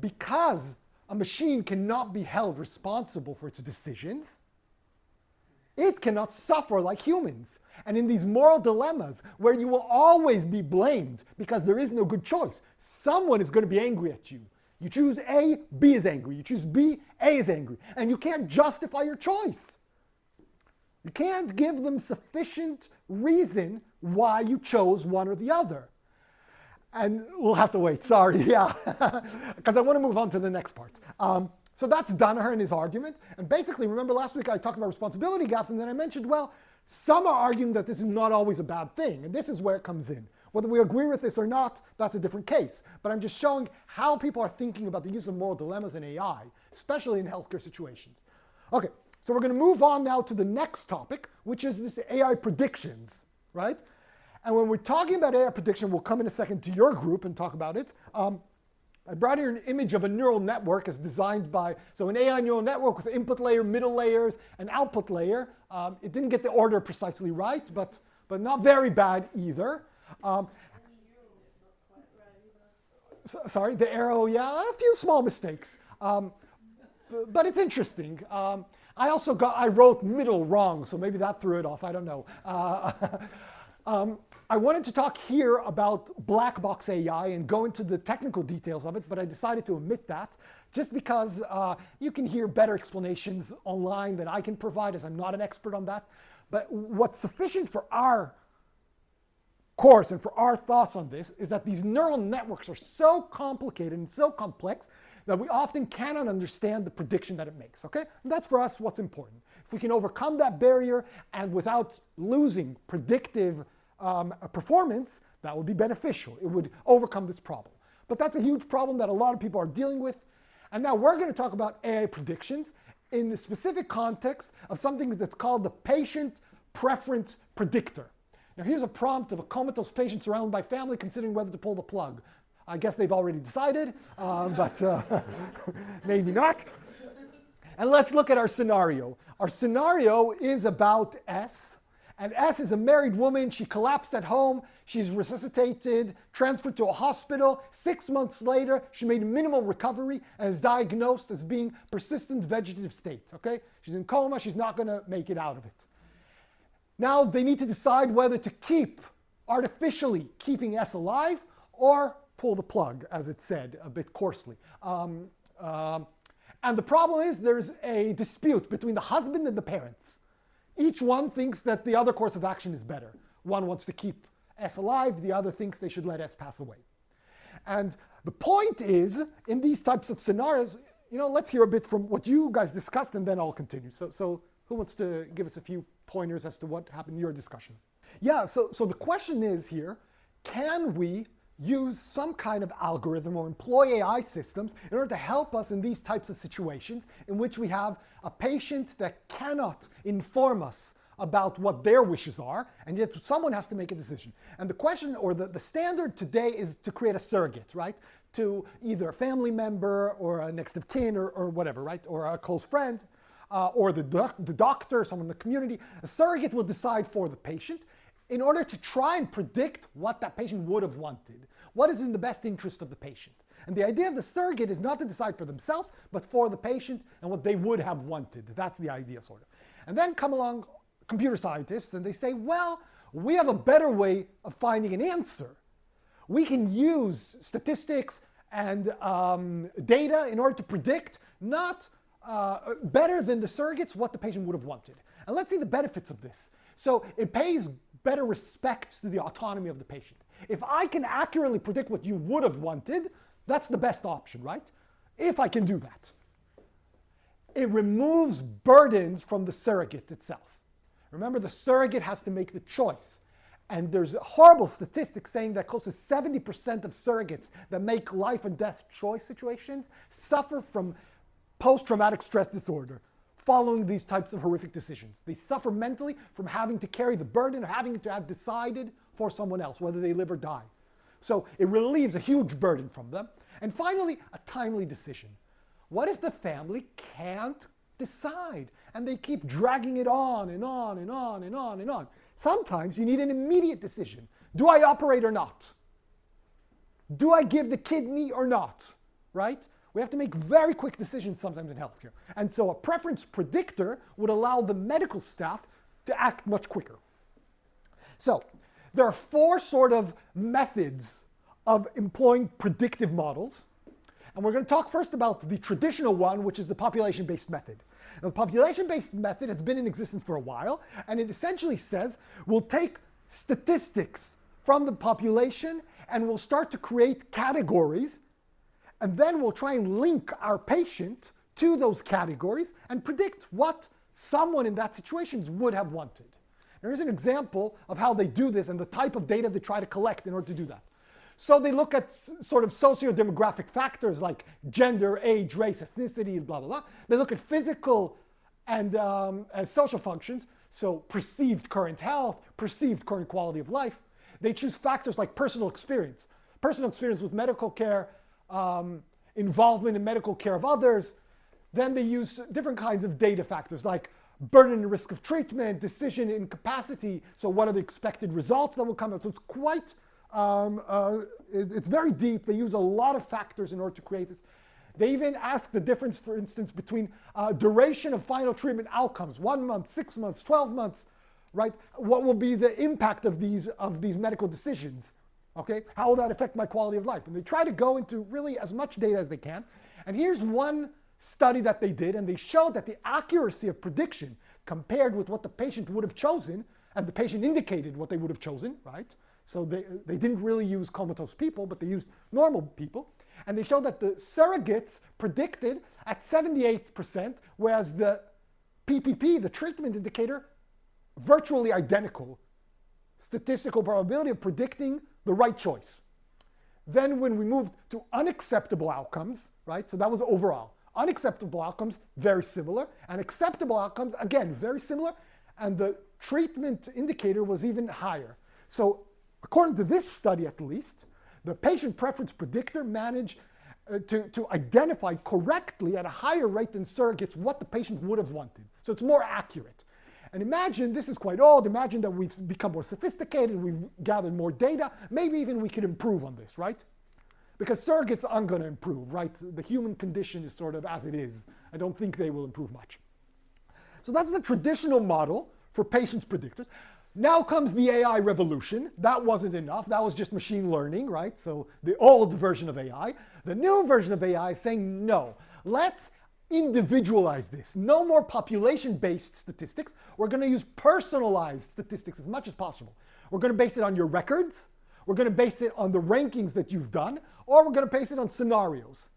Because a machine cannot be held responsible for its decisions, it cannot suffer like humans. And in these moral dilemmas where you will always be blamed because there is no good choice, someone is going to be angry at you. You choose A, B is angry. You choose B, A is angry. And you can't justify your choice. You can't give them sufficient reason why you chose one or the other. And we'll have to wait, sorry, yeah, because I want to move on to the next part. So that's Danaher and his argument. And basically, remember last week I talked about responsibility gaps, and then I mentioned, well, some are arguing that this is not always a bad thing, and this is where it comes in. Whether we agree with this or not, that's a different case. But I'm just showing how people are thinking about the use of moral dilemmas in AI, especially in healthcare situations. Okay, so we're going to move on now to the next topic, which is this AI predictions, right? And when we're talking about AI prediction, we'll come in a second to your group and talk about it. I brought here an image of a neural network as designed by, so an AI neural network with input layer, middle layers, and output layer. It didn't get the order precisely right, but not very bad either. Sorry, the arrow, yeah, a few small mistakes. But it's interesting. I wrote middle wrong, so maybe that threw it off, I don't know. I wanted to talk here about black box AI and go into the technical details of it, but I decided to omit that just because you can hear better explanations online than I can provide, as I'm not an expert on that. But what's sufficient for our course and for our thoughts on this is that these neural networks are so complicated and so complex that we often cannot understand the prediction that it makes, okay? And that's for us what's important. If we can overcome that barrier and without losing predictive performance, that would be beneficial. It would overcome this problem. But that's a huge problem that a lot of people are dealing with. And now we're going to talk about AI predictions in the specific context of something that's called the patient preference predictor. Now here's a prompt of a comatose patient surrounded by family considering whether to pull the plug. I guess they've already decided, but maybe not. And let's look at our scenario. Our scenario is about S. And S is a married woman. She collapsed at home. She's resuscitated, transferred to a hospital. 6 months later, she made a minimal recovery and is diagnosed as being persistent vegetative state. Okay? She's in coma. She's not going to make it out of it. Now they need to decide whether to keep artificially keeping S alive or pull the plug, as it said a bit coarsely. And the problem is there's a dispute between the husband and the parents. Each one thinks that the other course of action is better. One wants to keep S alive, the other thinks they should let S pass away. And the point is, in these types of scenarios, let's hear a bit from what you guys discussed and then I'll continue. So who wants to give us a few pointers as to what happened in your discussion? Yeah, so the question is here, can we use some kind of algorithm or employ AI systems in order to help us in these types of situations in which we have a patient that cannot inform us about what their wishes are, and yet someone has to make a decision. And the question, or the standard today, is to create a surrogate, right? To either a family member or a next of kin or whatever, right? Or a close friend, or the doctor, someone in the community. A surrogate will decide for the patient in order to try and predict what that patient would have wanted. What is in the best interest of the patient? And the idea of the surrogate is not to decide for themselves, but for the patient and what they would have wanted. That's the idea, sort of. And then come along computer scientists and they say, well, we have a better way of finding an answer. we can use statistics and data in order to predict not better than the surrogates what the patient would have wanted. And let's see the benefits of this. So it pays better respect to the autonomy of the patient. If I can accurately predict what you would have wanted, that's the best option, right? If I can do that. It removes burdens from the surrogate itself. Remember, the surrogate has to make the choice. And there's horrible statistics saying that close to 70% of surrogates that make life and death choice situations suffer from post-traumatic stress disorder following these types of horrific decisions. They suffer mentally from having to carry the burden of having to have decided for someone else whether they live or die. So it relieves a huge burden from them. And finally, a timely decision. What if the family can't decide and they keep dragging it on and on and on and on and on? Sometimes you need an immediate decision. Do I operate or not? Do I give the kidney or not? Right? We have to make very quick decisions sometimes in healthcare. And so a preference predictor would allow the medical staff to act much quicker. So there are four sort of methods of employing predictive models. And we're going to talk first about the traditional one, which is the population-based method. Now, the population-based method has been in existence for a while, and it essentially says we'll take statistics from the population and we'll start to create categories, and then we'll try and link our patient to those categories and predict what someone in that situation would have wanted. Here's an example of how they do this and the type of data they try to collect in order to do that. So they look at sort of socio-demographic factors like gender, age, race, ethnicity, blah, blah, blah. They look at physical and social functions, so perceived current health, perceived current quality of life. They choose factors like personal experience with medical care, involvement in medical care of others. Then they use different kinds of data factors like burden and risk of treatment, decision incapacity, so what are the expected results that will come out. So it's quite it's very deep. They use a lot of factors in order to create this. They even ask the difference, for instance, between duration of final treatment outcomes, 1 month, 6 months, 12 months, right? What will be the impact of these medical decisions? Okay, how will that affect my quality of life? And they try to go into really as much data as they can. And here's one study that they did, and they showed that the accuracy of prediction compared with what the patient would have chosen, and the patient indicated what they would have chosen, right? So they didn't really use comatose people, but they used normal people. And they showed that the surrogates predicted at 78%, whereas the PPP, the treatment indicator, virtually identical statistical probability of predicting the right choice. Then when we moved to unacceptable outcomes, right? So that was overall. Unacceptable outcomes, very similar. And acceptable outcomes, again, very similar. And the treatment indicator was even higher. So according to this study, at least, the patient preference predictor managed to identify correctly at a higher rate than surrogates what the patient would have wanted. So it's more accurate. And imagine, this is quite old, imagine that we've become more sophisticated, we've gathered more data, maybe even we could improve on this, right? Because surrogates aren't going to improve, right? The human condition is sort of as it is. I don't think they will improve much. So that's the traditional model for patients predictors. Now comes the AI revolution. That wasn't enough. That was just machine learning, right? So the old version of AI. The new version of AI is saying, no, let's individualize this. No more population-based statistics. We're going to use personalized statistics as much as possible. We're going to base it on your records. We're going to base it on the rankings that you've done, or we're going to base it on scenarios.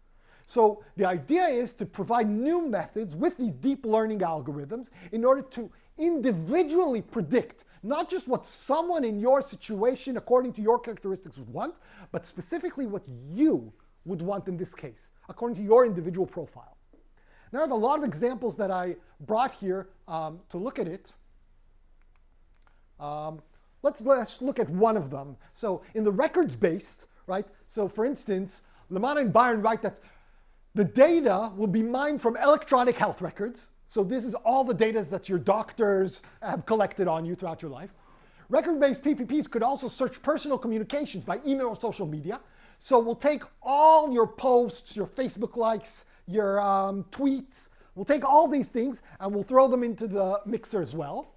So the idea is to provide new methods with these deep learning algorithms in order to individually predict not just what someone in your situation, according to your characteristics, would want, but specifically what you would want in this case, according to your individual profile. Now, I have a lot of examples that I brought here to look at it. Let's look at one of them. So in the records-based, right? So for instance, Lamana and Byron write that the data will be mined from electronic health records. So this is all the data that your doctors have collected on you throughout your life. Record-based PPPs could also search personal communications by email or social media. So we'll take all your posts, your Facebook likes, your tweets. We'll take all these things and we'll throw them into the mixer as well.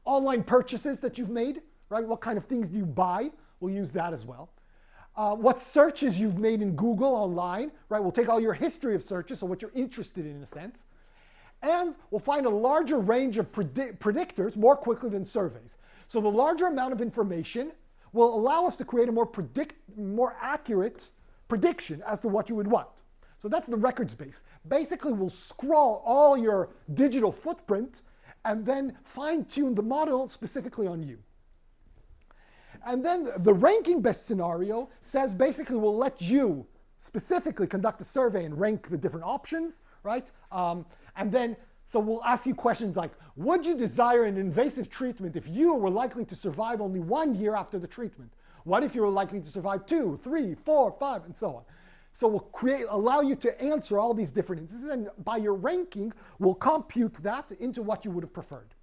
Online purchases that you've made, right? What kind of things do you buy? We'll use that as well. what searches you've made in Google online, right? We'll take all your history of searches, so what you're interested in a sense. And we'll find a larger range of predictors more quickly than surveys. So the larger amount of information will allow us to create a more accurate prediction as to what you would want. So that's the records base. Basically, we'll scroll all your digital footprint and then fine-tune the model specifically on you. And then the ranking best scenario says basically we'll let you specifically conduct a survey and rank the different options, right? And then, so we'll ask you questions like, would you desire an invasive treatment if you were likely to survive only 1 year after the treatment? What if you were likely to survive 2, 3, 4, 5, and so on? So we'll allow you to answer all these different instances, and by your ranking, we'll compute that into what you would have preferred.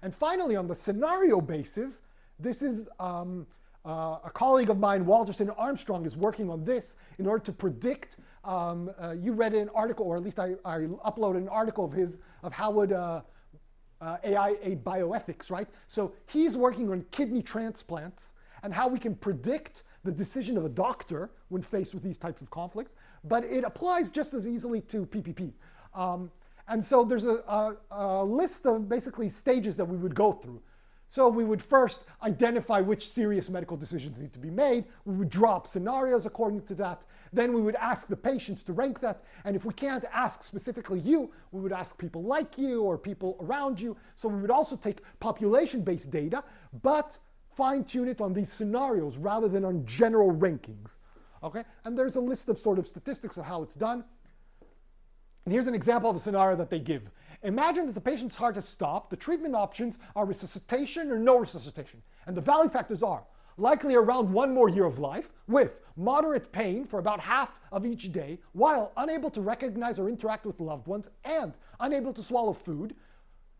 And finally, on the scenario basis, this is a colleague of mine, Walterson Armstrong, is working on this in order to predict. You read an article, or at least I uploaded an article of his, of how would AI aid bioethics, right? So he's working on kidney transplants and how we can predict the decision of a doctor when faced with these types of conflicts, but it applies just as easily to PPP. And so there's a list of basically stages that we would go through. So we would first identify which serious medical decisions need to be made. We would draw up scenarios according to that. Then we would ask the patients to rank that. And if we can't ask specifically you, we would ask people like you or people around you. So we would also take population-based data, but fine-tune it on these scenarios rather than on general rankings. Okay? And there's a list of sort of statistics of how it's done. And here's an example of a scenario that they give. Imagine that the patient's heart has stopped. The treatment options are resuscitation or no resuscitation. And the value factors are likely around 1 more year of life with moderate pain for about half of each day while unable to recognize or interact with loved ones and unable to swallow food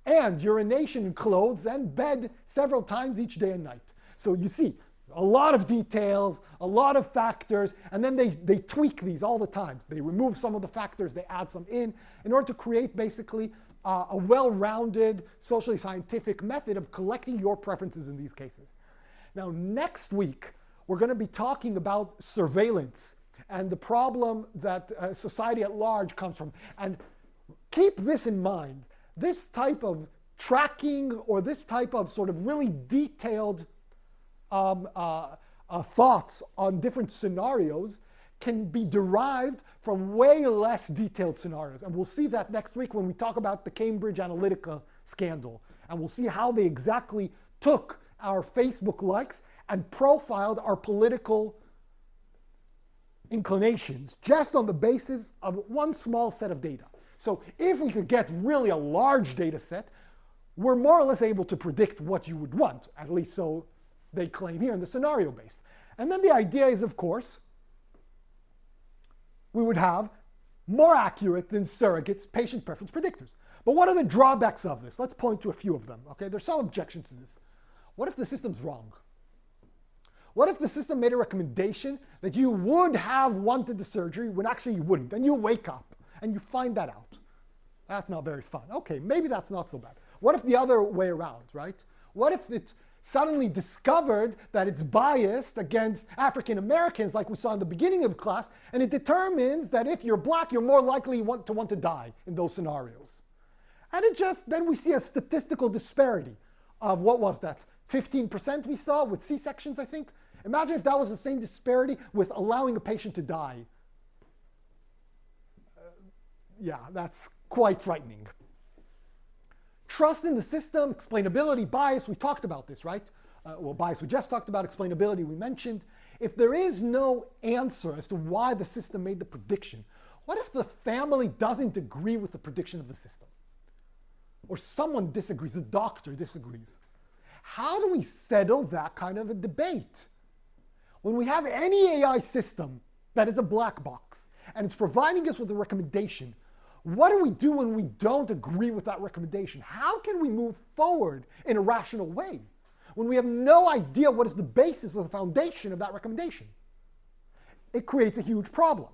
and urination in clothes and bed several times each day and night. So you see, a lot of details, a lot of factors, and then they tweak these all the time. They remove some of the factors, they add some in order to create basically a well-rounded, socially scientific method of collecting your preferences in these cases. Now, next week, we're going to be talking about surveillance and the problem that society at large comes from. And keep this in mind. This type of tracking or this type of sort of really detailed thoughts on different scenarios can be derived from way less detailed scenarios. And we'll see that next week when we talk about the Cambridge Analytica scandal. And we'll see how they exactly took our Facebook likes and profiled our political inclinations just on the basis of one small set of data. So if we could get really a large data set, we're more or less able to predict what you would want, at least so they claim here in the scenario based. And then the idea is, of course, we would have more accurate than surrogates patient preference predictors. But what are the drawbacks of this? Let's point to a few of them. Okay, there's some objections to this. What if the system's wrong? What if the system made a recommendation that you would have wanted the surgery when actually you wouldn't, and you wake up and you find that out? That's not very fun. Okay, maybe that's not so bad. What if the other way around, right? What if it suddenly discovered that it's biased against African Americans like we saw in the beginning of class, and it determines that if you're black, you're more likely to want to die in those scenarios. And then we see a statistical disparity of, what was that, 15% we saw with C-sections, I think? Imagine if that was the same disparity with allowing a patient to die. Yeah, that's quite frightening. Trust in the system, explainability, bias, we talked about this, right? Bias we just talked about, explainability we mentioned. If there is no answer as to why the system made the prediction, what if the family doesn't agree with the prediction of the system? Or someone disagrees, the doctor disagrees. How do we settle that kind of a debate? When we have any AI system that is a black box and it's providing us with a recommendation, what do we do when we don't agree with that recommendation? How can we move forward in a rational way when we have no idea what is the basis or the foundation of that recommendation? It creates a huge problem.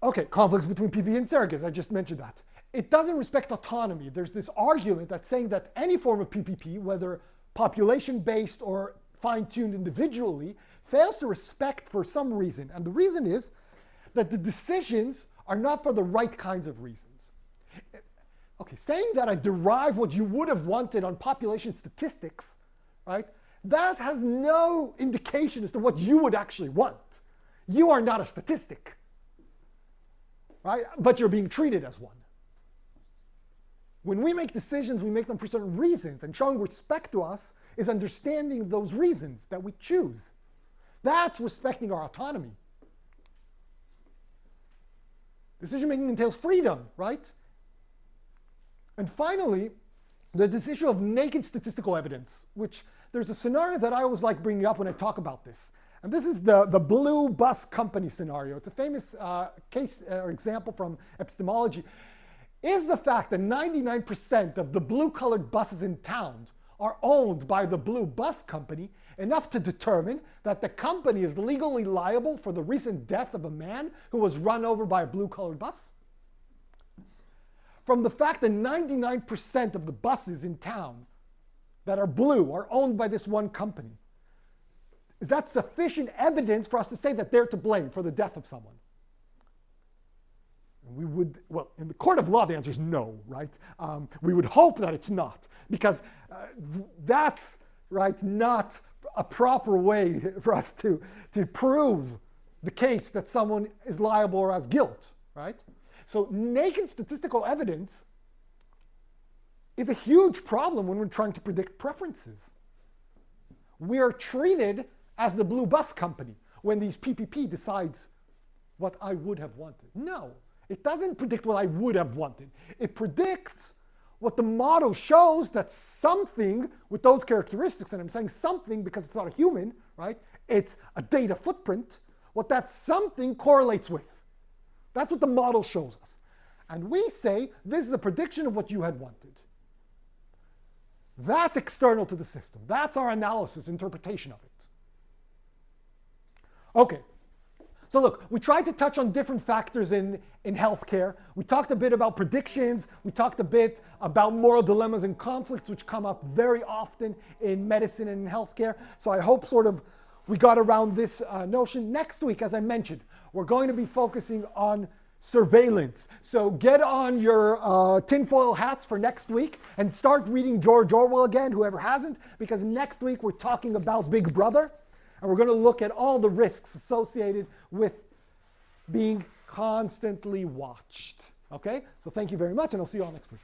Okay, conflicts between PPP and surrogates, I just mentioned that. It doesn't respect autonomy. There's this argument that's saying that any form of PPP, whether population-based or fine-tuned individually, fails to respect for some reason. And the reason is that the decisions are not for the right kinds of reasons. Okay, saying that I derive what you would have wanted on population statistics, right, that has no indication as to what you would actually want. You are not a statistic, right? But you're being treated as one. When we make decisions, we make them for certain reasons, and showing respect to us is understanding those reasons that we choose. That's respecting our autonomy. Decision making entails freedom, right? And finally, there's this issue of naked statistical evidence, which there's a scenario that I always like bringing up when I talk about this. And this is the blue bus company scenario. It's a famous case or example from epistemology. Is the fact that 99% of the blue-colored buses in town are owned by the blue bus company enough to determine that the company is legally liable for the recent death of a man who was run over by a blue-colored bus? From the fact that 99% of the buses in town that are blue are owned by this one company, is that sufficient evidence for us to say that they're to blame for the death of someone? And we would, well, in the court of law, the answer is no, right? We would hope that it's not, because that's, right, not a proper way for us to prove the case that someone is liable or has guilt, right? So naked statistical evidence is a huge problem when we're trying to predict preferences. We are treated as the blue bus company when these PPP decides what I would have wanted. No, it doesn't predict what I would have wanted. It predicts what the model shows that something with those characteristics, and I'm saying something because it's not a human, right? It's a data footprint, what that something correlates with. That's what the model shows us. And we say, this is a prediction of what you had wanted. That's external to the system. That's our analysis, interpretation of it. Okay, so look, we tried to touch on different factors in healthcare. We talked a bit about predictions. We talked a bit about moral dilemmas and conflicts, which come up very often in medicine and in healthcare. So I hope sort of we got around this notion. Next week, as I mentioned, we're going to be focusing on surveillance. So get on your tinfoil hats for next week and start reading George Orwell again, whoever hasn't, because next week we're talking about Big Brother, and we're going to look at all the risks associated with being constantly watched. Okay? So thank you very much, and I'll see you all next week.